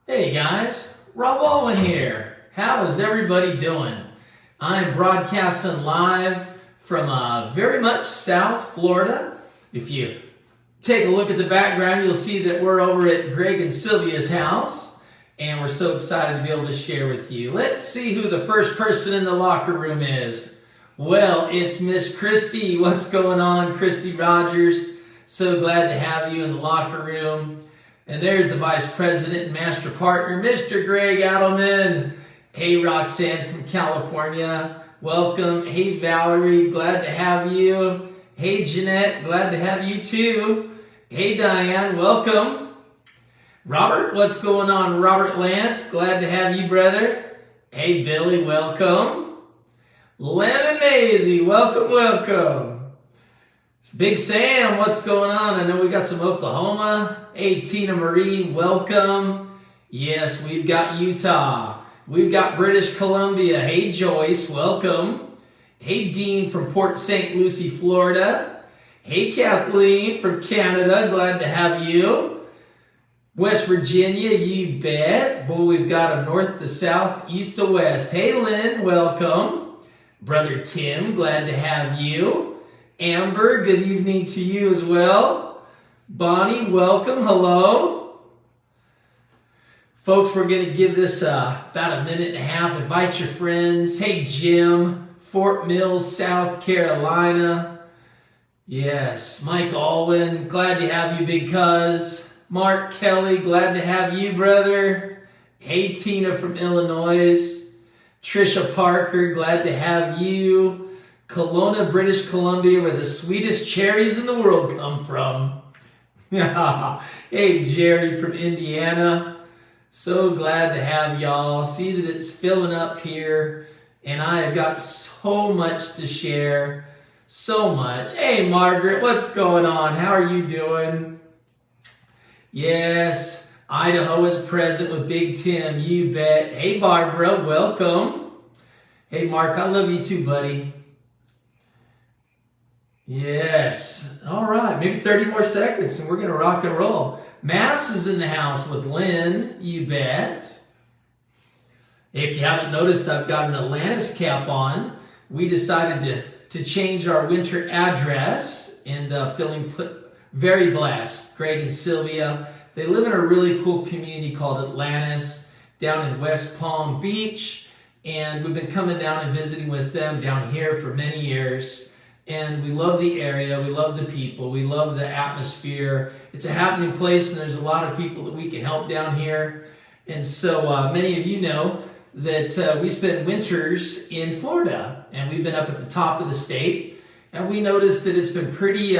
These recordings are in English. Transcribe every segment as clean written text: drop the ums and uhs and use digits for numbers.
Hey guys, Rob Alwin here. How is everybody doing? I'm broadcasting live from very much South Florida. If you take a look at the background, you'll see that we're over at Greg and Sylvia's house, and we're so excited to be able to share with you. Let's see who the first person in the locker room is. Well, it's Miss Christy. What's going on, Christy Rogers? So glad to have you in the locker room. And there's the Vice President and Master Partner, Mr. Greg Alwin. Hey, Roxanne from California. Welcome. Hey, Valerie. Glad to have you. Hey, Jeanette. Glad to have you too. Hey, Diane. Welcome. Robert, what's going on? Robert Lance. Glad to have you, brother. Hey, Billy. Welcome. Lemon Maisie. Welcome, welcome. Big Sam, what's going on? I know we got some Oklahoma. Hey, Tina Marie, welcome. Yes, we've got Utah. We've got British Columbia. Hey, Joyce, welcome. Hey, Dean from Port St. Lucie, Florida. Hey, Kathleen from Canada. Glad to have you. West Virginia, you bet. Boy, we've got a north to south, east to west. Hey, Lynn, welcome. Brother Tim, glad to have you. Amber, good evening to you as well. Bonnie, welcome. Hello. Folks, we're going to give this about a minute and a half. Invite your friends. Hey, Jim, Fort Mills, South Carolina. Yes, Mike Alwin, glad to have you, big cuz. Mark Kelly, glad to have you, brother. Hey, Tina from Illinois. Trisha Parker, glad to have you. Kelowna, British Columbia, where the sweetest cherries in the world come from. Hey, Jerry from Indiana. So glad to have y'all. See that it's filling up here, and I have got so much to share. So much. Hey, Margaret, what's going on? How are you doing? Yes, Idaho is present with Big Tim. You bet. Hey, Barbara, welcome. Hey, Mark, I love you too, buddy. Yes. All right. Maybe 30 more seconds and we're going to rock and roll. Mass is in the house with Lynn. You bet. If you haven't noticed, I've got an Atlantis cap on. We decided to change our winter address and feeling very blessed. Greg and Sylvia, they live in a really cool community called Atlantis down in West Palm Beach. And we've been coming down and visiting with them down here for many years. And we love the area, we love the people, we love the atmosphere. It's a happening place, and there's a lot of people that we can help down here. And so many of you know that we spend winters in Florida, and we've been up at the top of the state, and we noticed that it's been pretty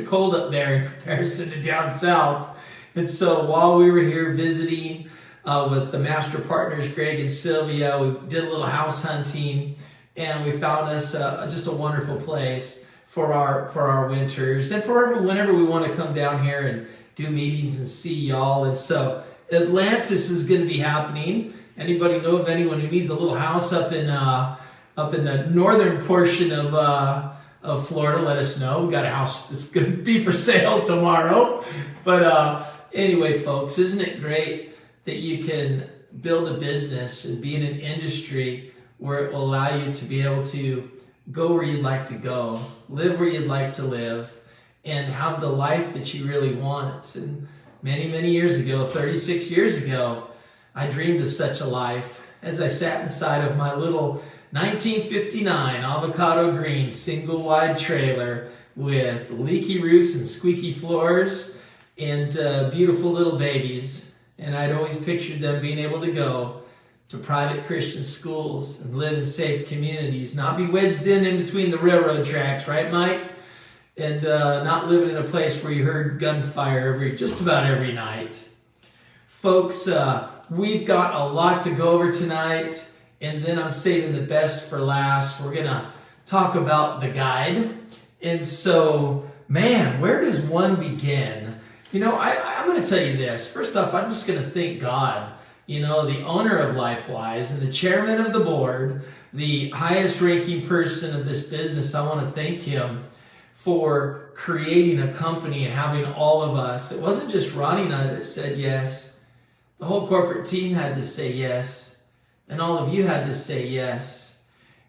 cold up there in comparison to down south. And so while we were here visiting with the master partners, Greg and Sylvia, we did a little house hunting. And we found us just a wonderful place for our winters and for whenever we want to come down here and do meetings and see y'all. And so Atlantis is going to be happening. Anybody know of anyone who needs a little house up in the northern portion of Florida? Let us know. We got a house that's going to be for sale tomorrow. But anyway, folks, isn't it great that you can build a business and be in an industry where it will allow you to be able to go where you'd like to go, live where you'd like to live, and have the life that you really want. And many, many years ago, 36 years ago, I dreamed of such a life as I sat inside of my little 1959 avocado green single wide trailer with leaky roofs and squeaky floors and beautiful little babies. And I'd always pictured them being able to go to private Christian schools and live in safe communities, not be wedged in between the railroad tracks, right, Mike? And not living in a place where you heard gunfire just about every night. Folks, we've got a lot to go over tonight, and then I'm saving the best for last. We're going to talk about the guide. And so, man, where does one begin? You know, I'm going to tell you this. First off, I'm just going to thank God, you know, the owner of LifeWise and the chairman of the board, the highest ranking person of this business. I want to thank him for creating a company and having all of us. It wasn't just Ronnie and I that said yes, The whole corporate team had to say yes, and all of you had to say yes.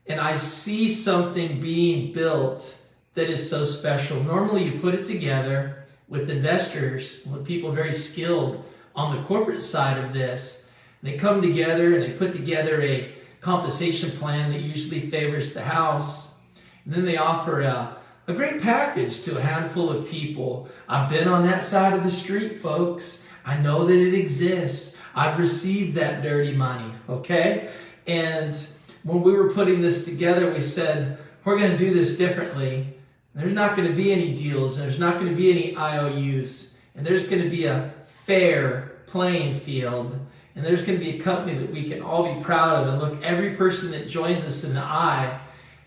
And I see something being built that is so special. Normally you put it together with investors, with people very skilled on the corporate side of this. They come together and they put together a compensation plan that usually favors the house. And then they offer a great package to a handful of people. I've been on that side of the street, folks. I know that it exists. I've received that dirty money, okay? And when we were putting this together, we said, we're going to do this differently. There's not going to be any deals. There's not going to be any IOUs. And there's going to be a fair playing field. And there's going to be a company that we can all be proud of and look every person that joins us in the eye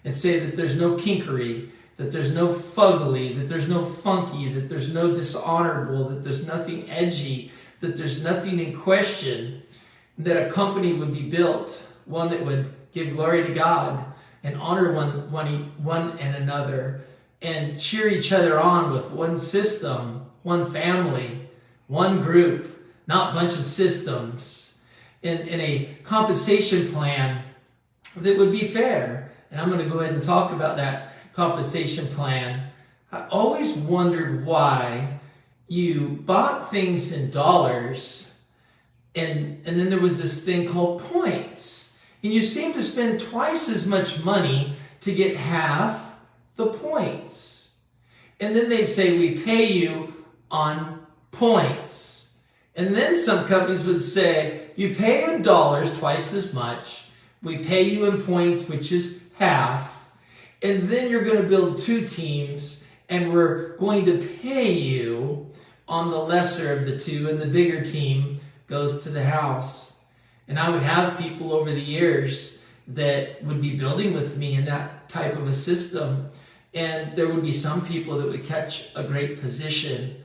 and say that there's no kinkery, that there's no fugly, that there's no funky, that there's no dishonorable, that there's nothing edgy, that there's nothing in question, that a company would be built, one that would give glory to God and honor one and another and cheer each other on with one system, one family, one group, not a bunch of systems, in a compensation plan that would be fair. And I'm going to go ahead and talk about that compensation plan. I always wondered why you bought things in dollars and then there was this thing called points. And you seem to spend twice as much money to get half the points. And then they say, we pay you on points. And then some companies would say, you pay in dollars twice as much. We pay you in points, which is half. And then you're going to build two teams, and we're going to pay you on the lesser of the two, and the bigger team goes to the house. And I would have people over the years that would be building with me in that type of a system. And there would be some people that would catch a great position.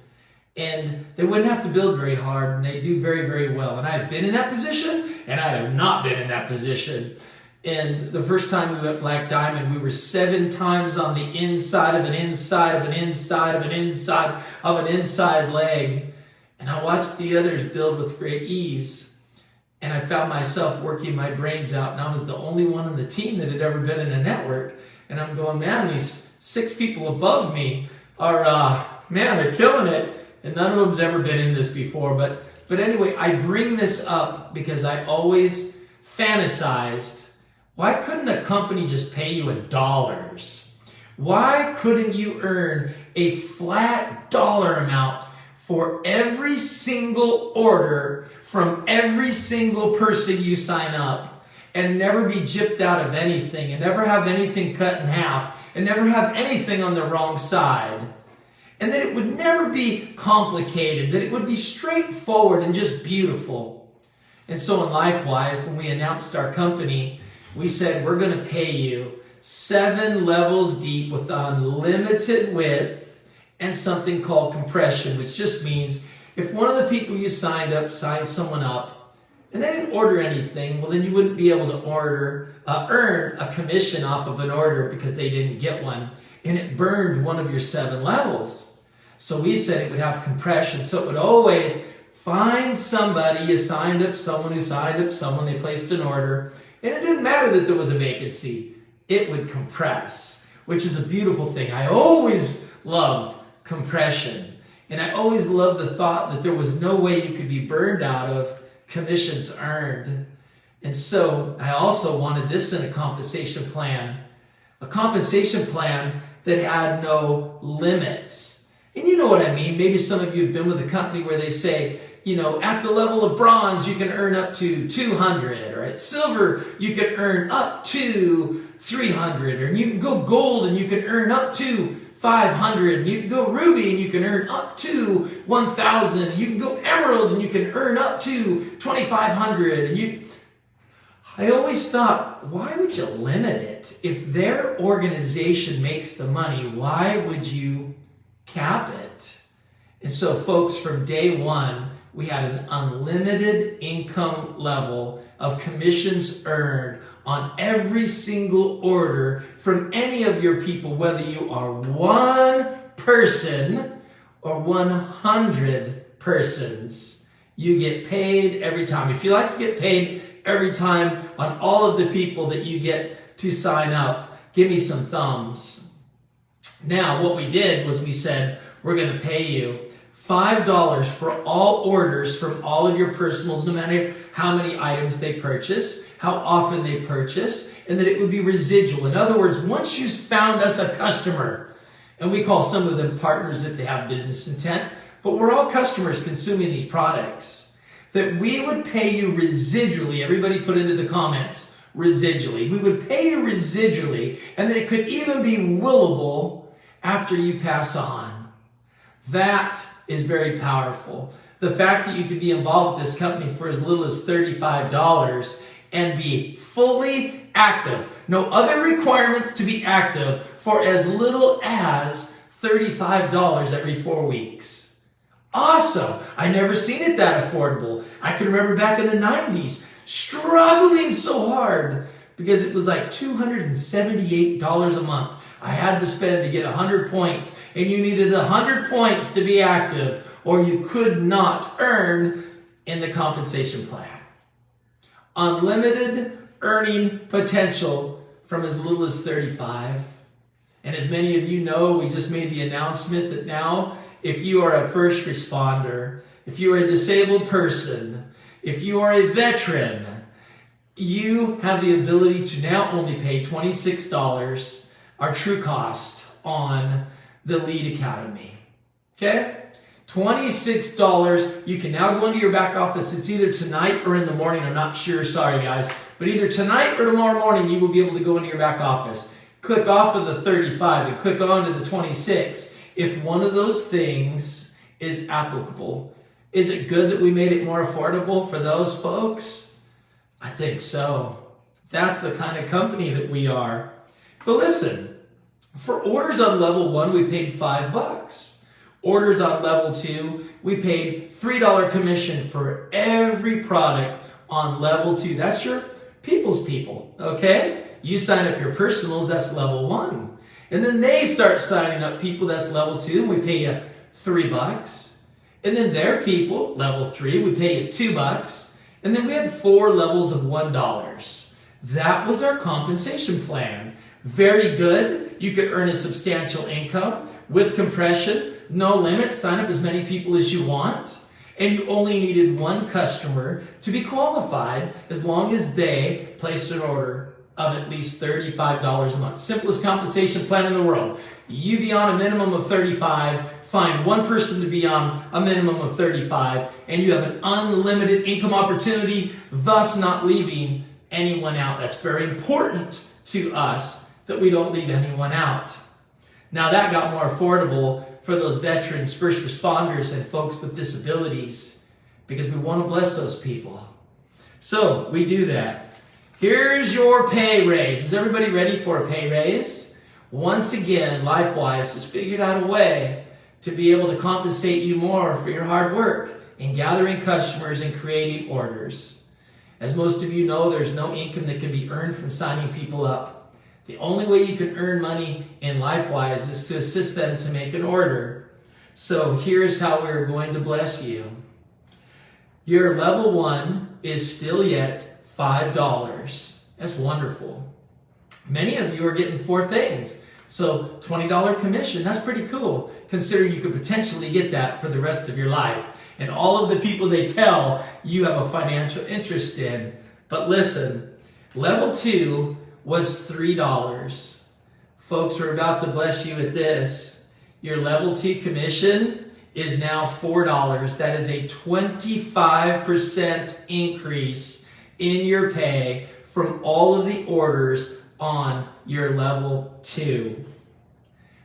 And they wouldn't have to build very hard, and they do very, very well. And I've been in that position, and I have not been in that position. And the first time we went Black Diamond, we were 7 times on the inside of an inside of an inside of an inside of an inside leg. And I watched the others build with great ease. And I found myself working my brains out, and I was the only one on the team that had ever been in a network. And I'm going, man, these 6 people above me are, they're killing it. And none of them's ever been in this before. But anyway, I bring this up because I always fantasized, why couldn't a company just pay you in dollars? Why couldn't you earn a flat dollar amount for every single order from every single person you sign up and never be gypped out of anything and never have anything cut in half and never have anything on the wrong side? And that it would never be complicated, that it would be straightforward and just beautiful. And so in LifeWise, when we announced our company, we said we're going to pay you 7 levels deep with unlimited width and something called compression, which just means if one of the people you signed someone up, and they didn't order anything, well then you wouldn't be able to earn a commission off of an order because they didn't get one, and it burned one of your 7 levels. So we said it would have compression, so it would always find somebody, you signed up someone who signed up someone, they placed an order, and it didn't matter that there was a vacancy. It would compress, which is a beautiful thing. I always loved compression, and I always loved the thought that there was no way you could be burned out of commissions earned. And so I also wanted this in a compensation plan that had no limits. And you know what I mean. Maybe some of you have been with a company where they say, at the level of bronze, you can earn up to 200, or at silver, you can earn up to 300, or you can go gold and you can earn up to 500, and you can go ruby and you can earn up to 1,000, and you can go emerald and you can earn up to 2,500. And I always thought, why would you limit it? If their organization makes the money, why would you cap it? And so folks, from day one, we had an unlimited income level of commissions earned on every single order from any of your people, whether you are 1 person or 100 persons. You get paid every time. If you like to get paid every time on all of the people that you get to sign up, give me some thumbs. Now, what we did was we said, we're going to pay you $5 for all orders from all of your personals, no matter how many items they purchase, how often they purchase, and that it would be residual. In other words, once you found us a customer, and we call some of them partners if they have business intent, but we're all customers consuming these products, that we would pay you residually. Everybody put into the comments, residually. We would pay you residually, and that it could even be willable after you pass on. That is very powerful. The fact that you could be involved with this company for as little as $35 and be fully active. No other requirements to be active for as little as $35 every 4 weeks. Awesome. I never seen it that affordable. I can remember back in the 90s struggling so hard because it was like $278 a month I had to spend to get 100 points, and you needed 100 points to be active or you could not earn in the compensation plan. Unlimited earning potential from as little as 35. And as many of you know, we just made the announcement that now, if you are a first responder, if you are a disabled person, if you are a veteran, you have the ability to now only pay $26, our true cost, on the Lead Academy. Okay? $26. You can now go into your back office. It's either tonight or in the morning. I'm not sure. Sorry, guys. But either tonight or tomorrow morning, you will be able to go into your back office. Click off of the 35 and click on to the 26 if one of those things is applicable. Is it good that we made it more affordable for those folks? I think so. That's the kind of company that we are. But listen, for orders on level 1, we paid $5. Orders on level 2, we paid $3 commission for every product on level 2. That's your people's people, okay? You sign up your personals, that's level 1. And then they start signing up people, that's level 2, and we pay you $3. And then their people, level 3, we pay you $2. And then we had 4 levels of $1. That was our compensation plan. Very good. You could earn a substantial income with compression, no limit. Sign up as many people as you want. And you only needed one customer to be qualified as long as they placed an order of at least $35 a month. Simplest compensation plan in the world. You be on a minimum of 35, find one person to be on a minimum of 35, and you have an unlimited income opportunity, thus not leaving anyone out. That's very important to us, that we don't leave anyone out. Now that got more affordable for those veterans, first responders, and folks with disabilities, because we want to bless those people. So we do that. Here's your pay raise. Is everybody ready for a pay raise? Once again, LifeWise has figured out a way to be able to compensate you more for your hard work in gathering customers and creating orders. As most of you know, there's no income that can be earned from signing people up. The only way you can earn money in LifeWise is to assist them to make an order. So here's how we're going to bless you. Your level 1 is still yet $5. That's wonderful. Many of you are getting 4 things. So $20 commission, that's pretty cool, considering you could potentially get that for the rest of your life. And all of the people they tell you have a financial interest in. But listen, level 2 was $3. Folks, we're about to bless you with this. Your level 2 commission is now $4. That is a 25% increase in your pay from all of the orders on your level 2.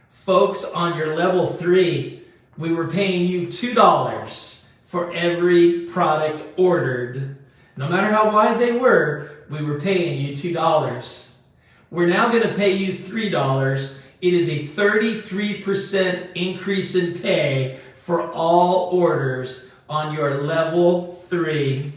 Folks, on your level 3, we were paying you $2 for every product ordered. No matter how wide they were, we were paying you $2. We're now going to pay you $3. It is a 33% increase in pay for all orders on your level 3.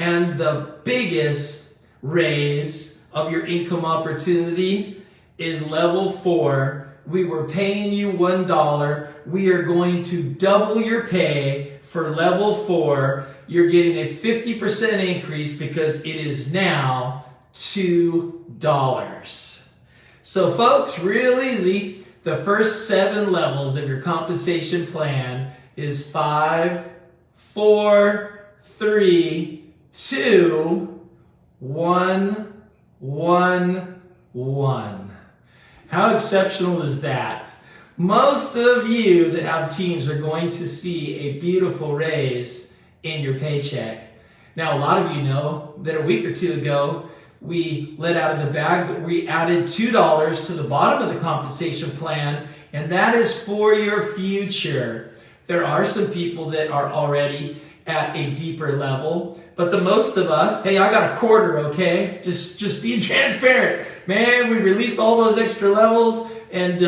And the biggest raise of your income opportunity is level 4, we were paying you $1. We are going to double your pay for level 4. You're getting a 50% increase because it is now $2. So folks, real easy. The first 7 levels of your compensation plan is 5, 4, 3, 2, 1, 1, 1. How exceptional is that? Most of you that have teams are going to see a beautiful raise in your paycheck. Now, a lot of you know that a week or two ago, we let out of the bag that we added $2 to the bottom of the compensation plan, and that is for your future. There are some people that are already at a deeper level, but the most of us, hey, I got a quarter, okay? Just be transparent. Man, we released all those extra levels, and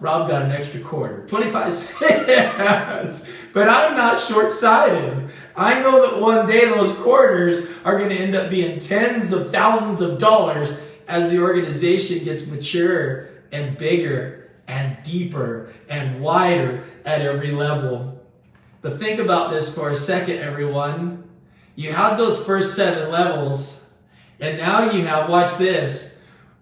Rob got an extra quarter, 25 cents. But I'm not short-sighted. I know that one day those quarters are going to end up being tens of thousands of dollars as the organization gets mature and bigger and deeper and wider at every level. But think about this for a second, everyone. You had those first 7 levels, and now you have, watch this,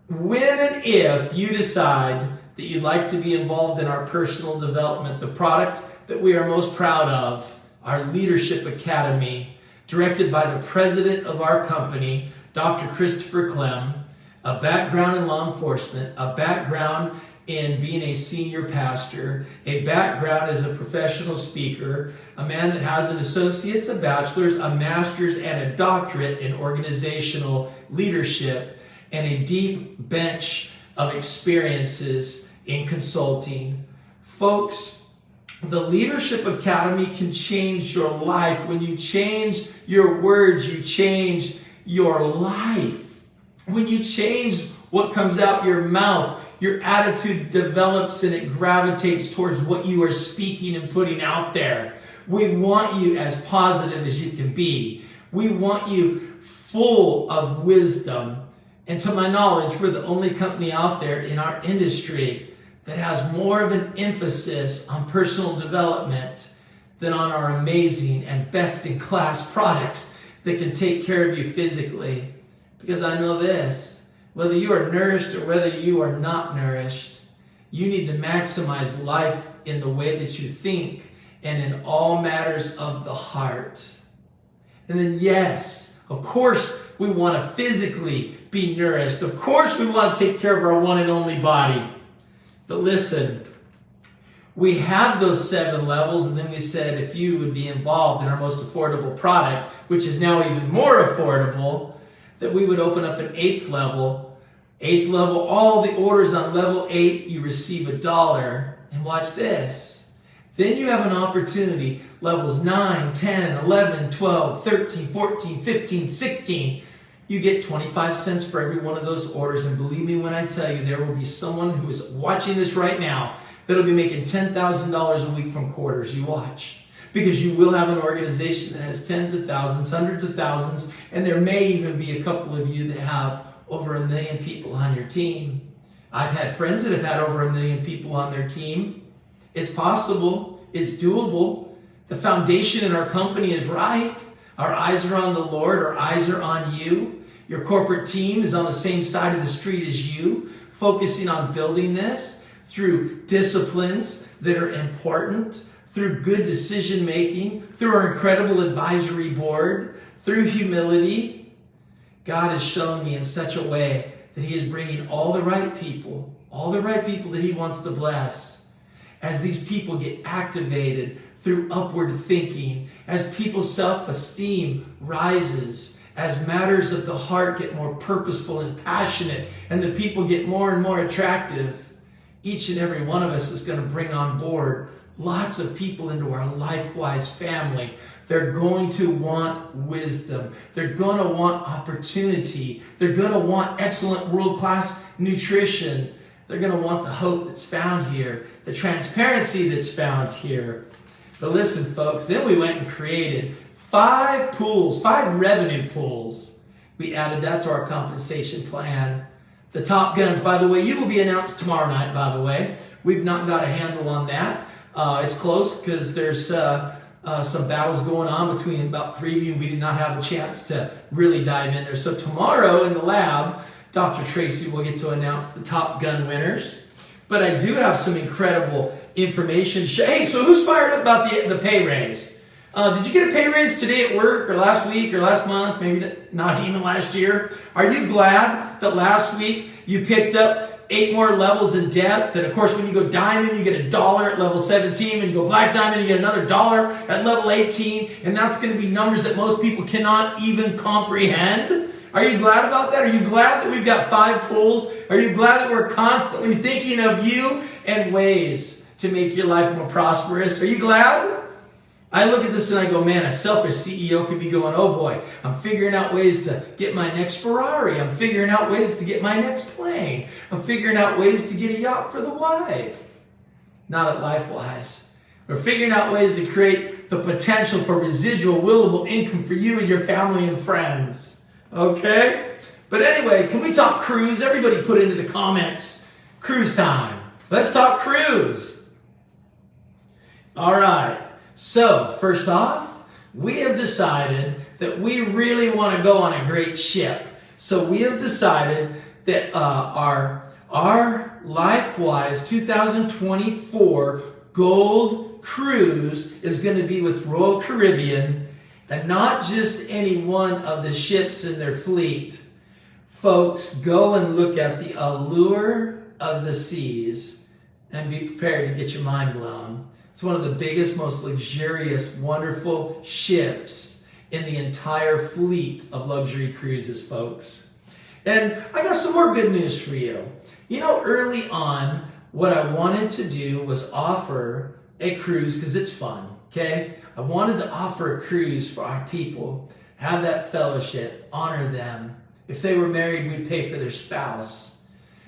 when and if you decide that you'd like to be involved in our personal development, the product that we are most proud of, our Leadership Academy, directed by the president of our company, Dr. Christopher Clem, a background in law enforcement, a background in being a senior pastor, a background as a professional speaker, a man that has an associate's, a bachelor's, a master's, and a doctorate in organizational leadership, and a deep bench of experiences in consulting. Folks, the Leadership Academy can change your life. When you change your words, you change your life. When you change what comes out your mouth, your attitude develops and it gravitates towards what you are speaking and putting out there. We want you as positive as you can be. We want you full of wisdom. And to my knowledge, we're the only company out there in our industry that has more of an emphasis on personal development than on our amazing and best-in-class products that can take care of you physically. Because I know this, whether you are nourished or whether you are not nourished, you need to maximize life in the way that you think and in all matters of the heart. And then yes, of course, we want to physically be nourished. Of course, we want to take care of our one and only body. But listen, we have those 7 levels, and then we said if you would be involved in our most affordable product, which is now even more affordable, that we would open up an 8th level. 8th level, all the orders on level 8, you receive $1. And watch this. Then you have an opportunity, levels 9, 10, 11, 12, 13, 14, 15, 16. You get 25 cents for every one of those orders. And believe me when I tell you, there will be someone who is watching this right now that'll be making $10,000 a week from quarters. You watch. Because you will have an organization that has tens of thousands, hundreds of thousands, and there may even be a couple of you that have over 1 million people on your team. I've had friends that have had over 1 million people on their team. It's possible. It's doable. The foundation in our company is right. Our eyes are on the Lord. Our eyes are on you. Your corporate team is on the same side of the street as you, focusing on building this through disciplines that are important, through good decision making, through our incredible advisory board, through humility. God has shown me in such a way that He is bringing all the right people that He wants to bless. As these people get activated through upward thinking, as people's self-esteem rises, as matters of the heart get more purposeful and passionate, and the people get more and more attractive, each and every one of us is going to bring on board lots of people into our LifeWise family. They're going to want wisdom. They're going to want opportunity. They're going to want excellent world-class nutrition. They're going to want the hope that's found here, the transparency that's found here. But listen, folks, then we went and created 5 pools, 5 revenue pools. We added that to our compensation plan. the top guns. By the way, you will be announced tomorrow night, by the way. We've not got a handle on that. It's close because there's some battles going on between about 3 of you. We did not have a chance to really dive in there. So tomorrow in the lab, Dr. Tracy will get to announce the top gun winners. But I do have some incredible information. Hey, so who's fired up about the pay raise? Did you get a pay raise today at work, or last week, or last month, maybe not even last year? Are you glad that last week you picked up 8 more levels in depth? And of course, when you go diamond, you get $1 at level 17. When you go black diamond, you get another $1 at level 18. And that's going to be numbers that most people cannot even comprehend. Are you glad about that? Are you glad that we've got 5 pools? Are you glad that we're constantly thinking of you and ways to make your life more prosperous? Are you glad? I look at this and I go, man, a selfish CEO could be going, oh boy, I'm figuring out ways to get my next Ferrari. I'm figuring out ways to get my next plane. I'm figuring out ways to get a yacht for the wife. Not at LifeWise. We're figuring out ways to create the potential for residual willable income for you and your family and friends. Okay? But anyway, can we talk cruise? Everybody put into the comments, cruise time. Let's talk cruise. All right. So, first off, we have decided that we really want to go on a great ship. So we have decided that our LifeWise 2024 Gold Cruise is going to be with Royal Caribbean, and not just any one of the ships in their fleet. Folks, go and look at the allure of the seas and be prepared to get your mind blown. It's one of the biggest, most luxurious, wonderful ships in the entire fleet of luxury cruises, folks. And I got some more good news for you. You know, early on, what I wanted to do was offer a cruise because it's fun, okay? I wanted to offer a cruise for our people, have that fellowship, honor them. If they were married, we'd pay for their spouse.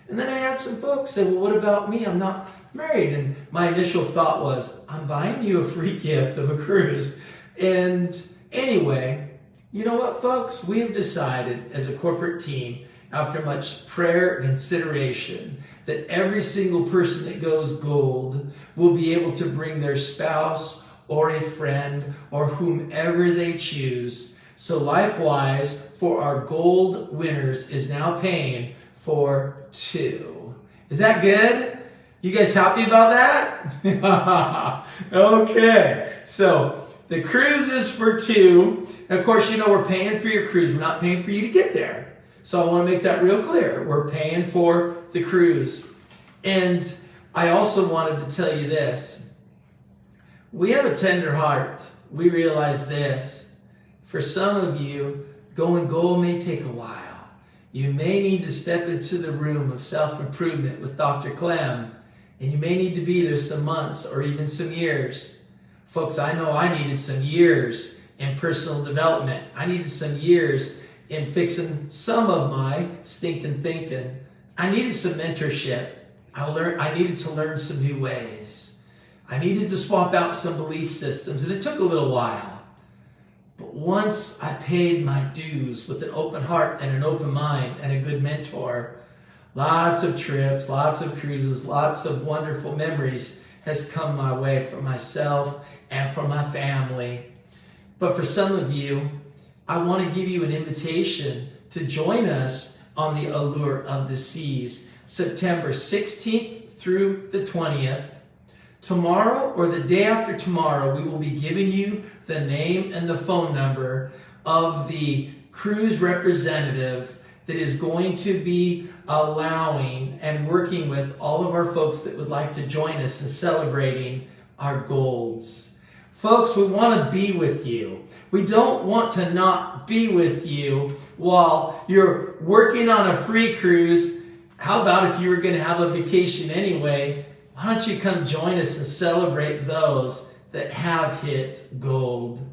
And then I had some folks say, well, what about me? I'm not married. And my initial thought was, I'm buying you a free gift of a cruise. And anyway, you know what, folks? We have decided as a corporate team, after much prayer and consideration, that every single person that goes gold will be able to bring their spouse or a friend or whomever they choose. So LifeWise, for our gold winners, is now paying for 2. Is that good? You guys happy about that? Okay. So the cruise is for 2. And of course, you know we're paying for your cruise. We're not paying for you to get there. So I want to make that real clear. We're paying for the cruise. And I also wanted to tell you this. We have a tender heart. We realize this. For some of you, going gold may take a while. You may need to step into the room of self-improvement with Dr. Clem. And you may need to be there some months or even some years. Folks, I know I needed some years in personal development. I needed some years in fixing some of my stinking thinking. I needed some mentorship. I needed to learn some new ways. I needed to swap out some belief systems, and it took a little while. But once I paid my dues with an open heart and an open mind and a good mentor, lots of trips, lots of cruises, lots of wonderful memories has come my way for myself and for my family. But for some of you, I want to give you an invitation to join us on the Allure of the Seas, September 16th through the 20th. Tomorrow or the day after tomorrow, we will be giving you the name and the phone number of the cruise representative that is going to be allowing and working with all of our folks that would like to join us in celebrating our golds. Folks, we want to be with you. We don't want to not be with you while you're working on a free cruise. How about if you were going to have a vacation anyway? Why don't you come join us and celebrate those that have hit gold?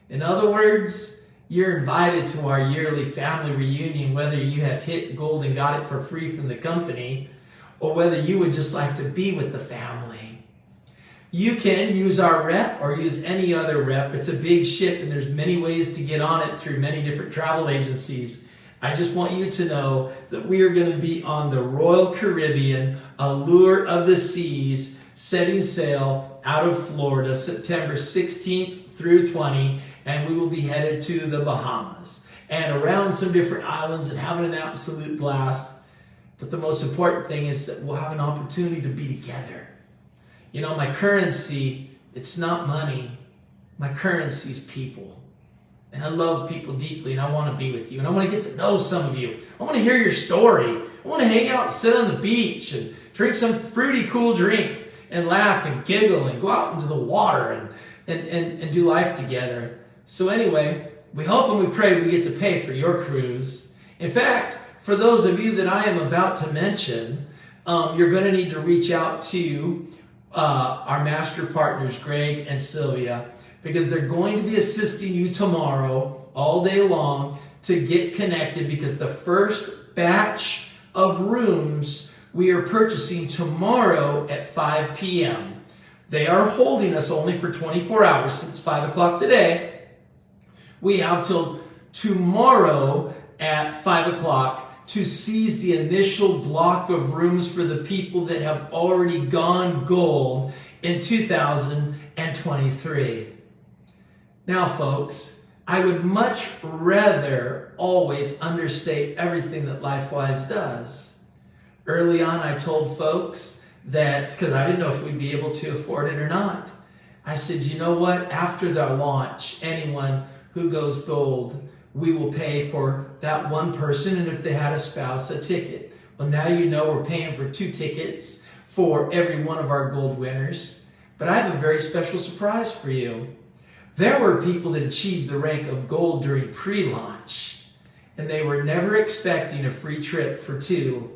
In other words, you're invited to our yearly family reunion, whether you have hit gold and got it for free from the company, or whether you would just like to be with the family. You can use our rep or use any other rep. It's a big ship and there's many ways to get on it through many different travel agencies. I just want you to know that we are going to be on the Royal Caribbean, Allure of the Seas, setting sail out of Florida, September 16th through 20, and we will be headed to the Bahamas and around some different islands and having an absolute blast. But the most important thing is that we'll have an opportunity to be together. You know, my currency, it's not money. My currency is people. And I love people deeply, and I want to be with you. And I want to get to know some of you. I want to hear your story. I want to hang out and sit on the beach and drink some fruity, cool drink and laugh and giggle and go out into the water and do life together. So anyway, we hope and we pray we get to pay for your cruise. In fact, for those of you that I am about to mention, you're going to need to reach out to our master partners, Greg and Sylvia, because they're going to be assisting you tomorrow all day long to get connected, because the first batch of rooms we are purchasing tomorrow at 5 p.m. They are holding us only for 24 hours since 5 o'clock today. We have till tomorrow at 5 o'clock to seize the initial block of rooms for the people that have already gone gold in 2023. Now, folks, I would much rather always understate everything that LifeWise does. Early on, I told folks that, because I didn't know if we'd be able to afford it or not, I said, you know what? After the launch, anyone who goes gold, we will pay for that one person, and if they had a spouse, a ticket. Well, now you know we're paying for 2 tickets for every one of our gold winners. But I have a very special surprise for you. There were people that achieved the rank of gold during pre-launch, and they were never expecting a free trip for 2.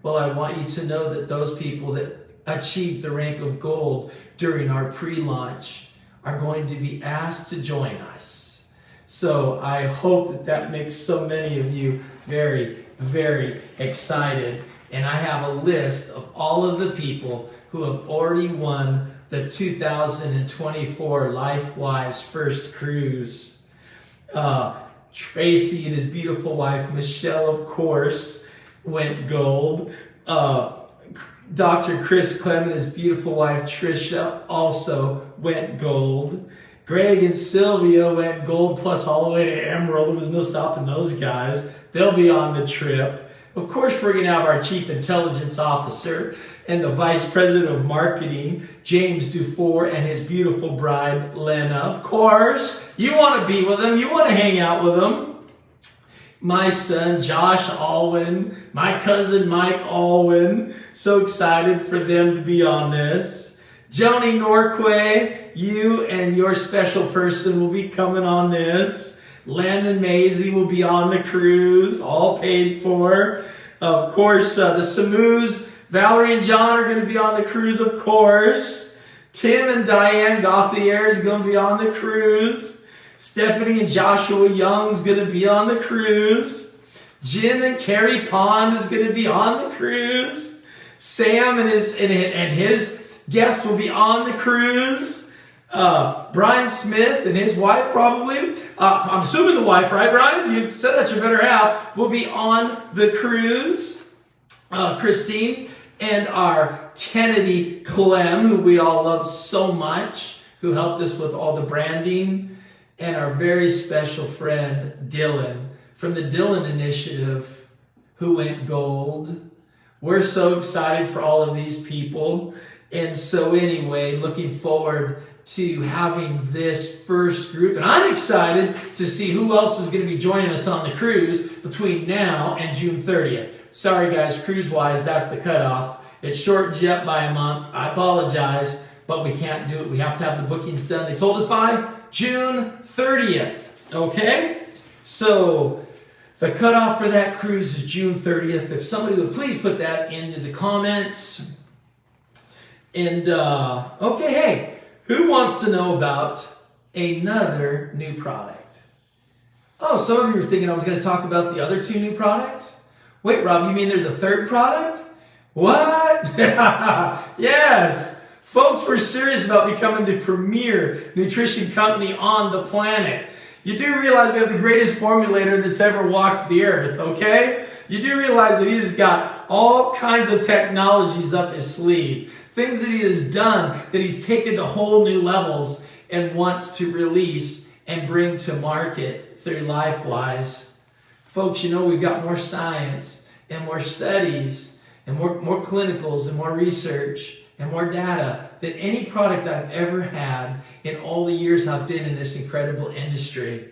Well, I want you to know that those people that achieved the rank of gold during our pre-launch are going to be asked to join us. So I hope that that makes so many of you very, very excited. And I have a list of all of the people who have already won the 2024 LifeWise First Cruise. Tracy and his beautiful wife, Michelle, of course, went gold. Dr. Chris Clem and his beautiful wife, Tricia, also went gold. Greg and Sylvia went gold plus all the way to emerald. There was no stopping those guys. They'll be on the trip. Of course, we're going to have our Chief Intelligence Officer and the Vice President of Marketing, James Dufour, and his beautiful bride, Lena. Of course, you want to be with them. You want to hang out with them. My son, Josh Alwin, my cousin, Mike Alwin. So excited for them to be on this. Joni Norquay, you and your special person will be coming on this. Len and Maisie will be on the cruise, all paid for. Of course, the Samus, Valerie and John are going to be on the cruise, of course. Tim and Diane Gauthier is going to be on the cruise. Stephanie and Joshua Young's going to be on the cruise. Jim and Carrie Pond is going to be on the cruise. Sam and his guest will be on the cruise. Brian Smith and his wife probably. I'm assuming the wife, right, Brian? You said that's your better half. Will be on the cruise. Christine and our Kennedy Clem, who we all love so much, who helped us with all the branding. And our very special friend, Dylan, from the Dylan Initiative, who went gold. We're so excited for all of these people. And so anyway, looking forward to having this first group. And I'm excited to see who else is going to be joining us on the cruise between now and June 30th. Sorry, guys, cruise-wise, that's the cutoff. It shortens you up by a month. I apologize, but we can't do it. We have to have the bookings done. They told us by June 30th, okay? So the cutoff for that cruise is June 30th. If somebody would please put that into the comments. And, okay, hey, who wants to know about another new product? Oh, some of you were thinking I was going to talk about the other 2 new products? Wait, Rob, you mean there's a third product? What? Yes. Folks, we're serious about becoming the premier nutrition company on the planet. You do realize we have the greatest formulator that's ever walked the earth, okay? You do realize that he has got all kinds of technologies up his sleeve, things that he has done that he's taken to whole new levels and wants to release and bring to market through LifeWise. Folks, you know, we've got more science and more studies and more clinicals and more research and more data than any product I've ever had in all the years I've been in this incredible industry.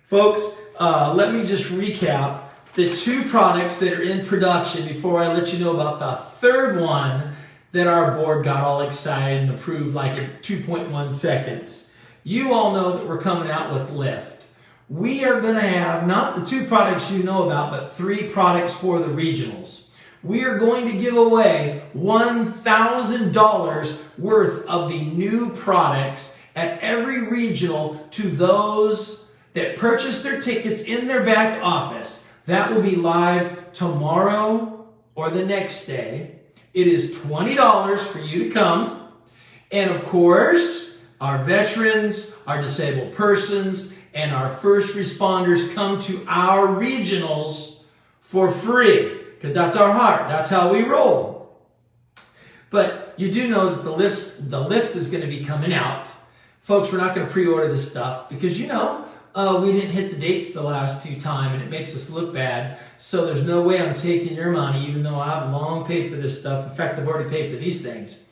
Folks, let me just recap the 2 products that are in production before I let you know about the third one that our board got all excited and approved like in 2.1 seconds. You all know that we're coming out with Lift. We are going to have not the 2 products you know about, but 3 products for the regionals. We are going to give away $1,000 worth of the new products at every regional to those that purchase their tickets in their back office. That will be live tomorrow or the next day. It is $20 for you to come. And of course, our veterans, our disabled persons, and our first responders come to our regionals for free. Because that's our heart. That's how we roll. But you do know that the lift is going to be coming out. Folks, we're not going to pre-order this stuff because, you know, we didn't hit the dates the last 2 times and it makes us look bad. So there's no way I'm taking your money, even though I've long paid for this stuff. In fact, I've already paid for these things.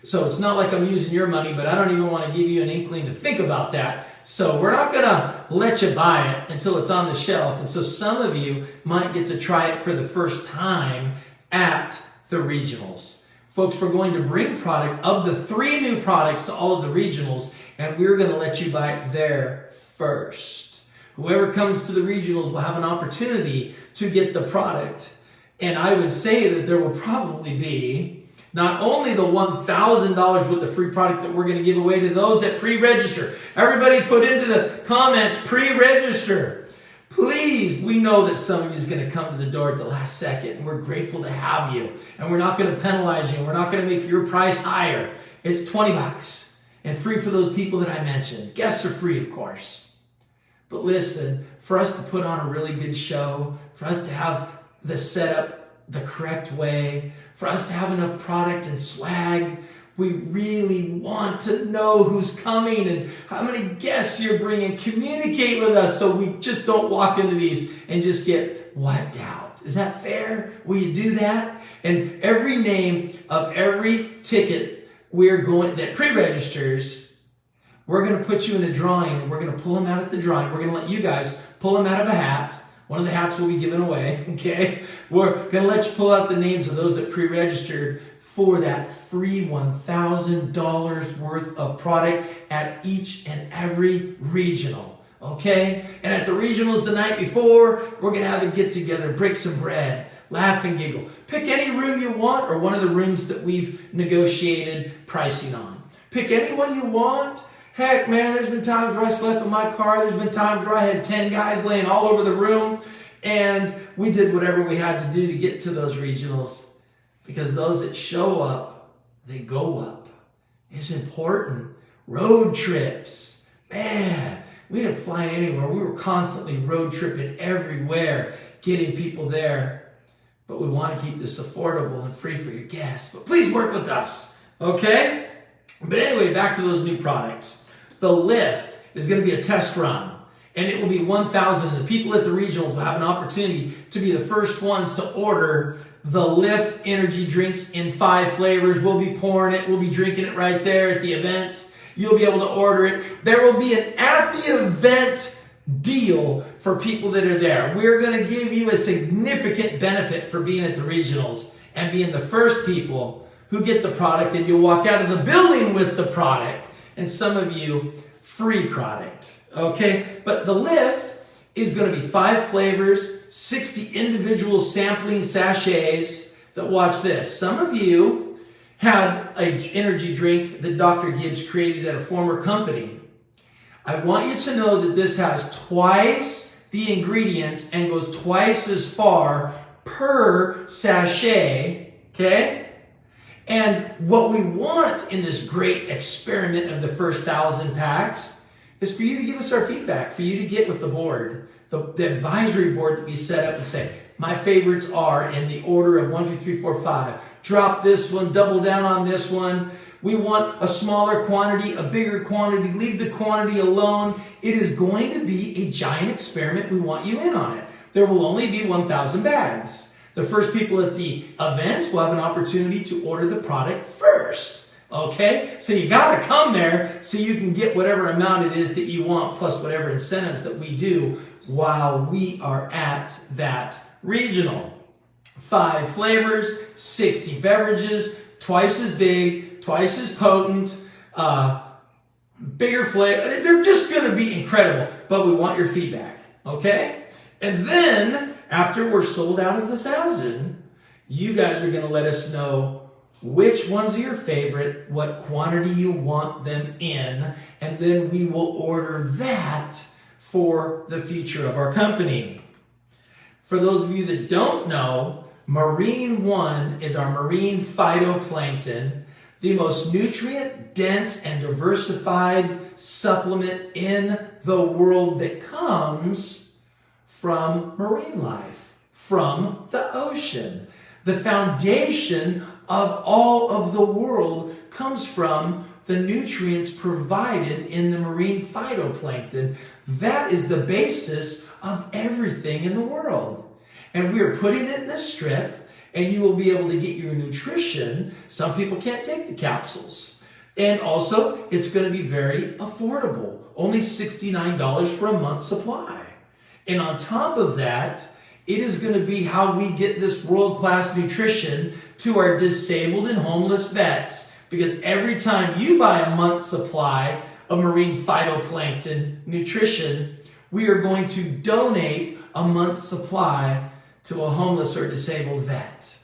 So it's not like I'm using your money, but I don't even want to give you an inkling to think about that. So we're not going to let you buy it until it's on the shelf. And so some of you might get to try it for the first time at the regionals. Folks, we're going to bring product of the 3 new products to all of the regionals, and we're going to let you buy it there first. Whoever comes to the regionals will have an opportunity to get the product. And I would say that there will probably be not only the $1,000 worth of free product that we're going to give away to those that pre-register. Everybody put into the comments, pre-register. Please, we know that some of you is going to come to the door at the last second, and we're grateful to have you. And we're not going to penalize you, and we're not going to make your price higher. It's $20 and free for those people that I mentioned. Guests are free, of course. But listen, for us to put on a really good show, for us to have the setup the correct way, for us to have enough product and swag, we really want to know who's coming and how many guests you're bringing. Communicate with us so we just don't walk into these and just get wiped out. Is that fair? Will you do that? And every name of every ticket that pre-registers, we're going to put you in a drawing and we're going to pull them out at the drawing. We're going to let you guys pull them out of a hat. One of the hats will be given away, okay? We're going to let you pull out the names of those that pre-registered for that free $1,000 worth of product at each and every regional, okay? And at the regionals the night before, we're going to have a get-together, break some bread, laugh and giggle. Pick any room you want or one of the rooms that we've negotiated pricing on. Pick any one you want. Heck, man, there's been times where I slept in my car. There's been times where I had 10 guys laying all over the room. And we did whatever we had to do to get to those regionals. Because those that show up, they go up. It's important. Road trips. Man, we didn't fly anywhere. We were constantly road tripping everywhere, getting people there. But we want to keep this affordable and free for your guests. But please work with us, okay? But anyway, back to those new products. The Lift is going to be a test run, and it will be 1,000. The people at the regionals will have an opportunity to be the first ones to order the Lift energy drinks in 5 flavors. We'll be pouring it. We'll be drinking it right there at the events. You'll be able to order it. There will be an at the event deal for people that are there. We're going to give you a significant benefit for being at the regionals and being the first people who get the product, and you'll walk out of the building with the product. And some of you, free product, okay? But the Lift is going to be 5 flavors, 60 individual sampling sachets that, watch this. Some of you had an energy drink that Dr. Gibbs created at a former company. I want you to know that this has twice the ingredients and goes twice as far per sachet, okay? And what we want in this great experiment of the first 1,000 packs is for you to give us our feedback, for you to get with the board, the advisory board that we set up and say, my favorites are in the order of 1, 2, 3, 4, 5. Drop this one, double down on this one. We want a smaller quantity, a bigger quantity, leave the quantity alone. It is going to be a giant experiment. We want you in on it. There will only be 1,000 bags. The first people at the events will have an opportunity to order the product first. Okay? So you got to come there so you can get whatever amount it is that you want, plus whatever incentives that we do while we are at that regional. 5 flavors, 60 beverages, twice as big, twice as potent, bigger flavor. They're just going to be incredible, but we want your feedback, okay? And then, after we're sold out of the 1,000, you guys are going to let us know which ones are your favorite, what quantity you want them in, and then we will order that for the future of our company. For those of you that don't know, Marine One is our marine phytoplankton, the most nutrient-dense and diversified supplement in the world that comes from marine life, from the ocean. The foundation of all of the world comes from the nutrients provided in the marine phytoplankton. That is the basis of everything in the world. And we are putting it in a strip, and you will be able to get your nutrition. Some people can't take the capsules. And also, it's going to be very affordable. Only $69 for a month's supply. And on top of that, it is going to be how we get this world-class nutrition to our disabled and homeless vets. Because every time you buy a month's supply of marine phytoplankton nutrition, we are going to donate a month's supply to a homeless or disabled vet.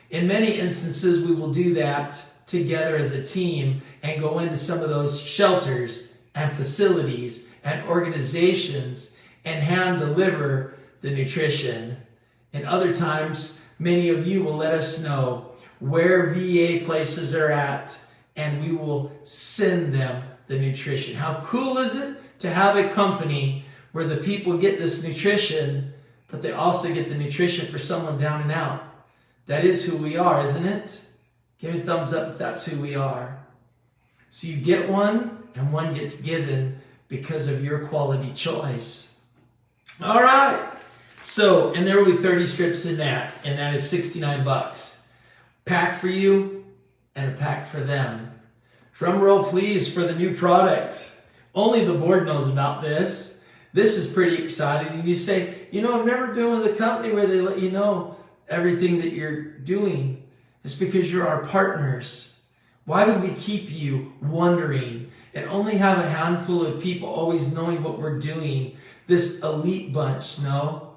In many instances, we will do that together as a team and go into some of those shelters and facilities and organizations and hand deliver the nutrition. And other times, many of you will let us know where VA places are at, and we will send them the nutrition. How cool is it to have a company where the people get this nutrition, but they also get the nutrition for someone down and out? That is who we are, isn't it? Give me a thumbs up if that's who we are. So you get one, and one gets given because of your quality choice. All right. So, and there will be 30 strips in that, and that is $69. Pack for you, and a pack for them. Drum roll, please, for the new product. Only the board knows about this. This is pretty exciting. And you say, you know, I've never been with a company where they let you know everything that you're doing. It's because you're our partners. Why would we keep you wondering and only have a handful of people always knowing what we're doing? This elite bunch, no.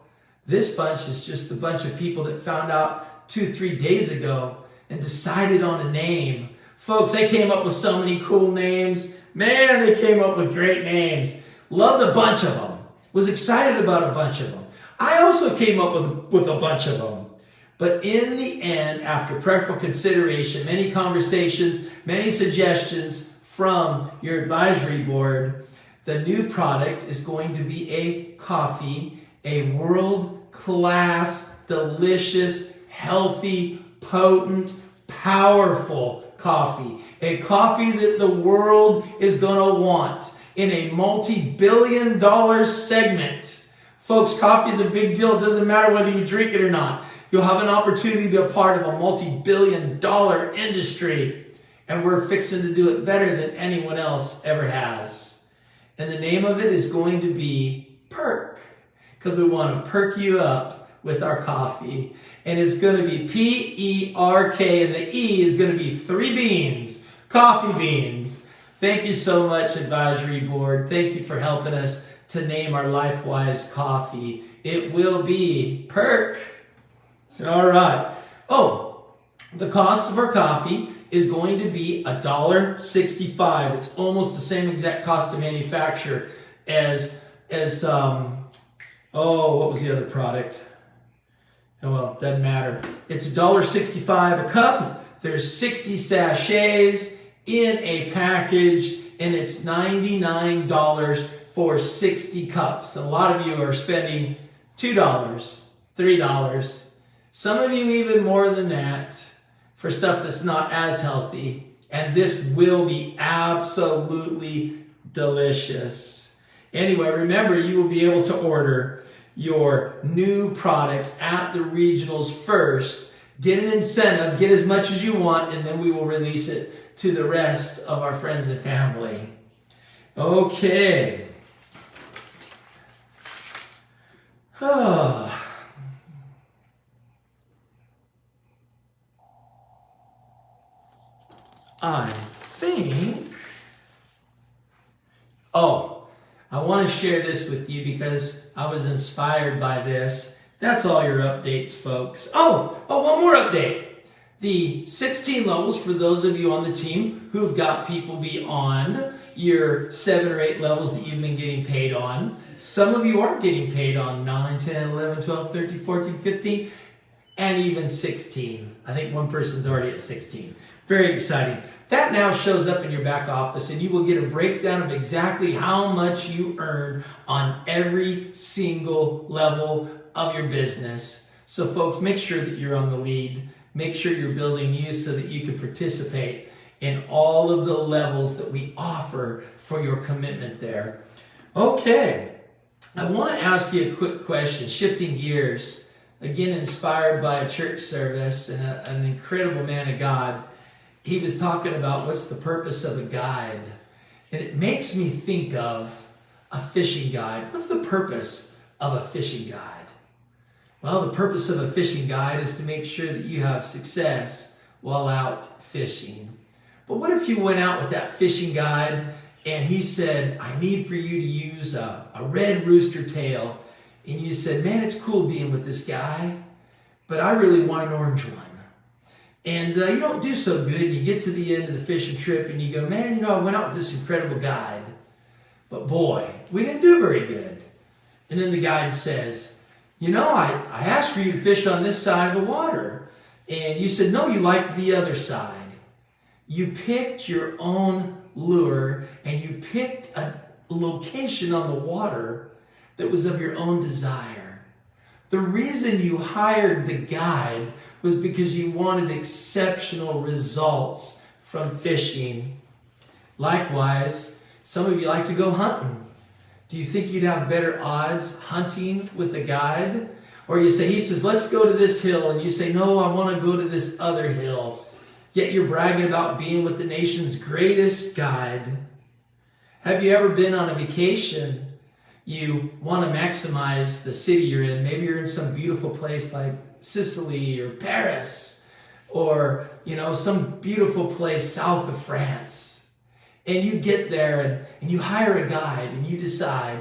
This bunch is just a bunch of people that found out 2-3 days ago and decided on a name. Folks, they came up with so many cool names. Man, they came up with great names. Loved a bunch of them. Was excited about a bunch of them. I also came up with a bunch of them. But in the end, after prayerful consideration, many conversations, many suggestions from your advisory board, the new product is going to be a coffee, a world-class, delicious, healthy, potent, powerful coffee. A coffee that the world is going to want in a multi-billion-dollar segment. Folks, coffee is a big deal. It doesn't matter whether you drink it or not. You'll have an opportunity to be a part of a multi-billion-dollar industry. And we're fixing to do it better than anyone else ever has. And the name of it is going to be Perk, because we want to perk you up with our coffee. And it's going to be P-E-R-K, and the E is going to be 3 beans, coffee beans. Thank you so much, Advisory Board. Thank you for helping us to name our LifeWise coffee. It will be Perk. All right. Oh, the cost of our coffee is going to be $1.65. It's almost the same exact cost to manufacture as what was the other product? Oh, well, doesn't matter. It's $1.65 a cup. There's 60 sachets in a package. and it's $99 for 60 cups. And a lot of you are spending $2, $3, some of you even more than that for stuff that's not as healthy. And this will be absolutely delicious. Anyway, remember, you will be able to order your new products at the regionals first. Get an incentive, get as much as you want, and then we will release it to the rest of our friends and family. Okay. I think... I want to share this with you because I was inspired by this. That's all your updates, folks. One more update. The 16 levels for those of you on the team who've got people beyond your 7 or 8 levels that you've been getting paid on. Some of you are getting paid on 9, 10, 11, 12, 13, 14, 15, and even 16. I think one person's already at 16. Very exciting. That now shows up in your back office, and you will get a breakdown of exactly how much you earn on every single level of your business. So folks, make sure that you're on the lead. Make sure you're building you so that you can participate in all of the levels that we offer for your commitment there. Okay, I want to ask you a quick question, shifting gears. Again, inspired by a church service and an incredible man of God. He was talking about what's the purpose of a guide. And it makes me think of a fishing guide. What's the purpose of a fishing guide? Well, the purpose of a fishing guide is to make sure that you have success while out fishing. But what if you went out with that fishing guide and he said, I need for you to use a red rooster tail. And you said, man, it's cool being with this guy, but I really want an orange one. And you don't do so good, and you get to the end of the fishing trip, and you go, man, I went out with this incredible guide, but boy, we didn't do very good. And then the guide says, I asked for you to fish on this side of the water, and you said, no, you liked the other side. You picked your own lure, and you picked a location on the water that was of your own desire. The reason you hired the guide was because you wanted exceptional results from fishing. Likewise, some of you like to go hunting. Do you think you'd have better odds hunting with a guide? Or he says, let's go to this hill. And you say, no, I want to go to this other hill. Yet you're bragging about being with the nation's greatest guide. Have you ever been on a vacation? You want to maximize the city you're in. Maybe you're in some beautiful place like Sicily or Paris or, some beautiful place south of France. And you get there and you hire a guide and you decide,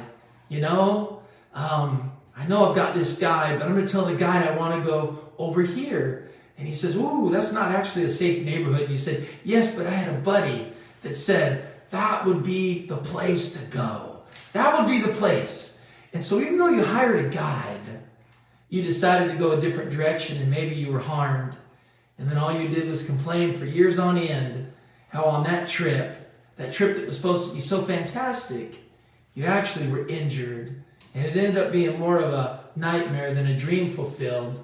I know I've got this guide, but I'm going to tell the guide I want to go over here. And he says, ooh, that's not actually a safe neighborhood. And you said, yes, but I had a buddy that said that would be the place to go. That would be the place. And so even though you hired a guide, you decided to go a different direction and maybe you were harmed. And then all you did was complain for years on end how on that trip that was supposed to be so fantastic, you actually were injured. And it ended up being more of a nightmare than a dream fulfilled.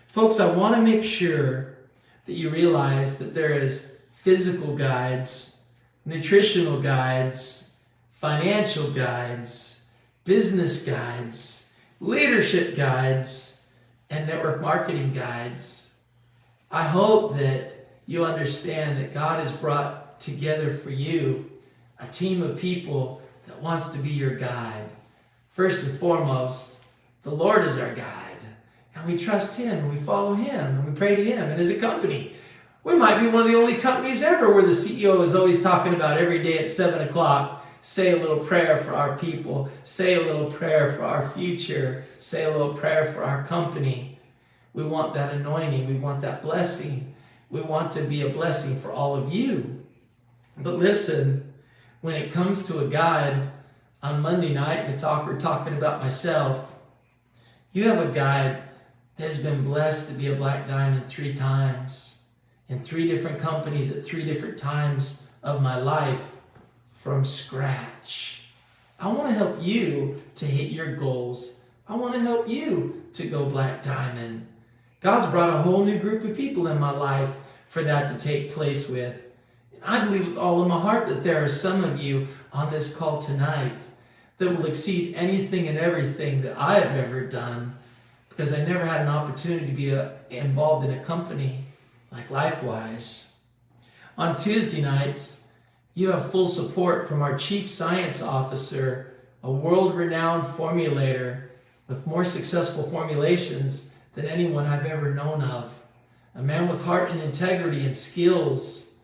Folks, I want to make sure that you realize that there is physical guides, nutritional guides, financial guides, business guides, leadership guides, and network marketing guides. I hope that you understand that God has brought together for you a team of people that wants to be your guide. First and foremost, the Lord is our guide, and we trust Him, and we follow Him, and we pray to Him. And as a company, we might be one of the only companies ever where the CEO is always talking about every day at 7 o'clock, say a little prayer for our people. Say a little prayer for our future. Say a little prayer for our company. We want that anointing. We want that blessing. We want to be a blessing for all of you. But listen, when it comes to a guide on Monday night, and it's awkward talking about myself, you have a guide that has been blessed to be a black diamond 3 times in 3 different companies at 3 different times of my life. from scratch. I want to help you to hit your goals. I want to help you to go black diamond. God's brought a whole new group of people in my life for that to take place with. And I believe with all of my heart that there are some of you on this call tonight that will exceed anything and everything that I have ever done, because I never had an opportunity to be involved in a company like LifeWise. On Tuesday nights, you have full support from our Chief Science Officer, a world-renowned formulator with more successful formulations than anyone I've ever known of. A man with heart and integrity and skills,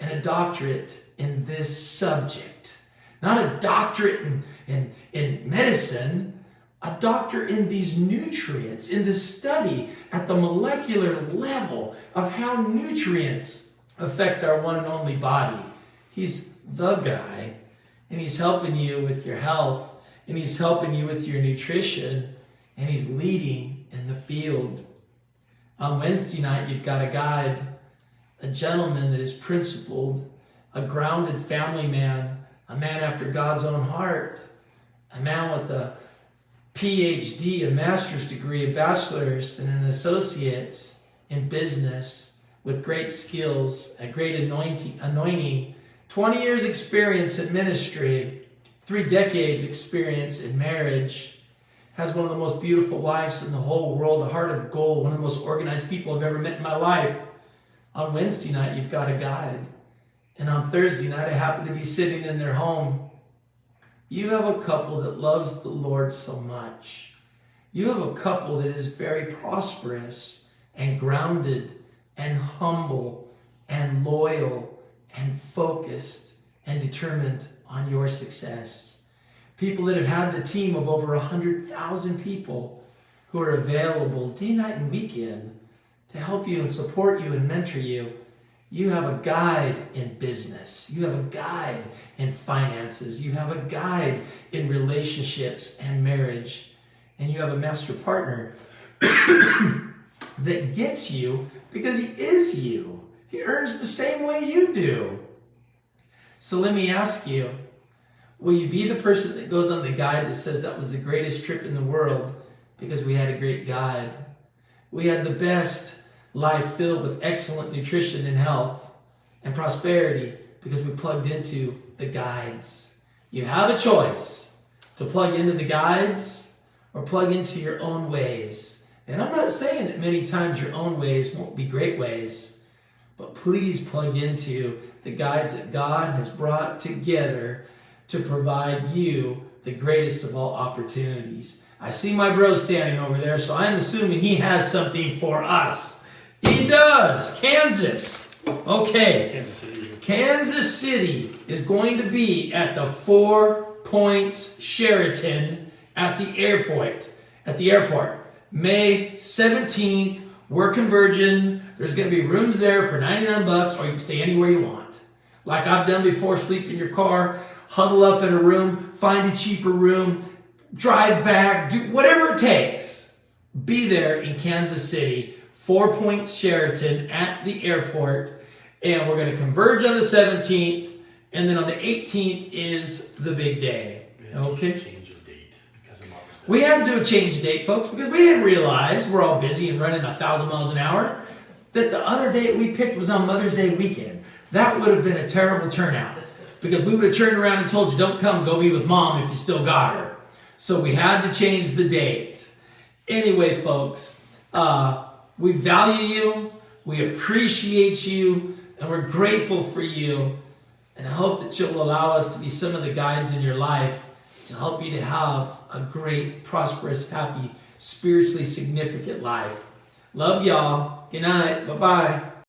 and a doctorate in this subject. Not a doctorate in medicine, a doctor in these nutrients, in the study at the molecular level of how nutrients affect our one and only body. He's the guy, and he's helping you with your health, and he's helping you with your nutrition, and he's leading in the field. On Wednesday night, you've got a guide, a gentleman that is principled, a grounded family man, a man after God's own heart, a man with a PhD, a master's degree, a bachelor's, and an associate's in business, with great skills, a great anointing, 20 years experience in ministry, 3 decades experience in marriage, has one of the most beautiful wives in the whole world, a heart of gold, one of the most organized people I've ever met in my life. On Wednesday night, you've got a guide. And on Thursday night, I happen to be sitting in their home. You have a couple that loves the Lord so much. You have a couple that is very prosperous and grounded and humble and loyal and focused and determined on your success. People that have had the team of over 100,000 people who are available day, night, and weekend to help you and support you and mentor you. You have a guide in business. You have a guide in finances. You have a guide in relationships and marriage. And you have a master partner that gets you because he is you. He earns the same way you do. So let me ask you, will you be the person that goes on the guide that says that was the greatest trip in the world because we had a great guide? We had the best life filled with excellent nutrition and health and prosperity because we plugged into the guides. You have a choice to plug into the guides or plug into your own ways. And I'm not saying that many times your own ways won't be great ways, but please plug into the guides that God has brought together to provide you the greatest of all opportunities. I see my bro standing over there, so I'm assuming he has something for us. He does. Kansas. Okay. Kansas City is going to be at the 4 Points Sheraton at the airport. May 17th. We're converging. There's going to be rooms there for $99, or you can stay anywhere you want. Like I've done before, sleep in your car, huddle up in a room, find a cheaper room, drive back, do whatever it takes. Be there in Kansas City, 4 Points Sheraton at the airport, and we're going to converge on the 17th, and then on the 18th is the big day. Okay? Change of date because of Mother's Day. We had to do a change date, folks, because we didn't realize, we're all busy and running 1,000 miles an hour, that the other date we picked was on Mother's Day weekend. That would have been a terrible turnout, because we would have turned around and told you, don't come, go be with mom if you still got her. So we had to change the date. Anyway, folks, we value you, we appreciate you, and we're grateful for you. And I hope that you'll allow us to be some of the guides in your life to help you to have a great, prosperous, happy, spiritually significant life. Love y'all. Good night. Bye-bye.